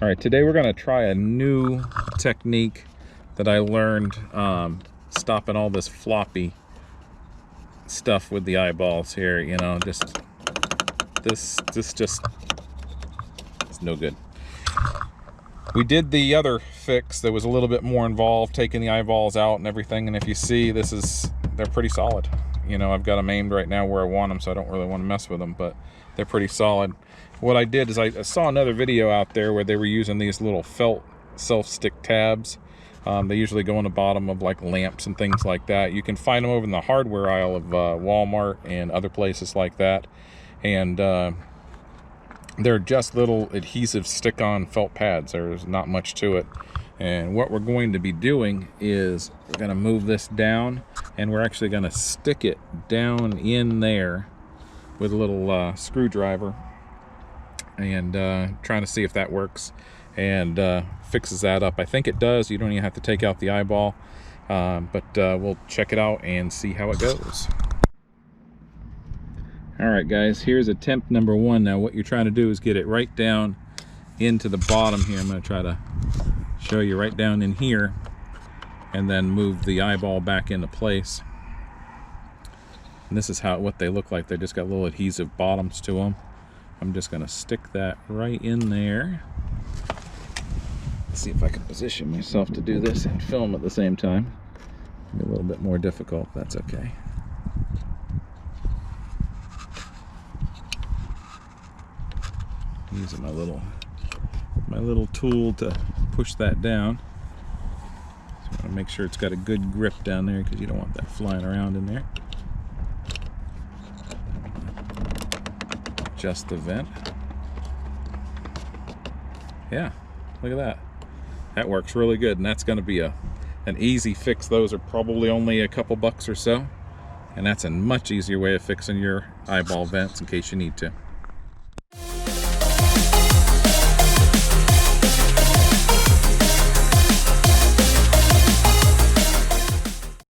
All right, today we're gonna try a new technique that I learned stopping all this floppy stuff with the eyeballs here. You know, just this just it's no good. We did the other fix that was a little bit more involved, taking the eyeballs out and everything, and if you see, they're pretty solid. You know, I've got them aimed right now where I want them, so I don't really want to mess with them, but they're pretty solid. What I did is I saw another video out there where they were using these little felt self-stick tabs. They usually go on the bottom of like lamps and things like that. You can find them over in the hardware aisle of Walmart and other places like that. And they're just little adhesive stick-on felt pads. There's not much to it. And what we're going to be doing is we're going to move this down, and we're actually going to stick it down in there with a little screwdriver, and trying to see if that works and fixes that up. I think it does. You don't even have to take out the eyeball, but we'll check it out and see how it goes. All right, guys, here's attempt number one. Now what you're trying to do is get it right down into the bottom here. I'm going to try to show you right down in here, and then move the eyeball back into place. And this is what they look like. They just got little adhesive bottoms to them. I'm just going to stick that right in there. Let's see if I can position myself to do this and film at the same time. Be a little bit more difficult. That's okay. Using my little tool to push that down. So I want to make sure it's got a good grip down there, because you don't want that flying around in there. Adjust the vent. Yeah, look at that. That works really good, and that's going to be an easy fix. Those are probably only a couple bucks or so, and that's a much easier way of fixing your eyeball vents in case you need to.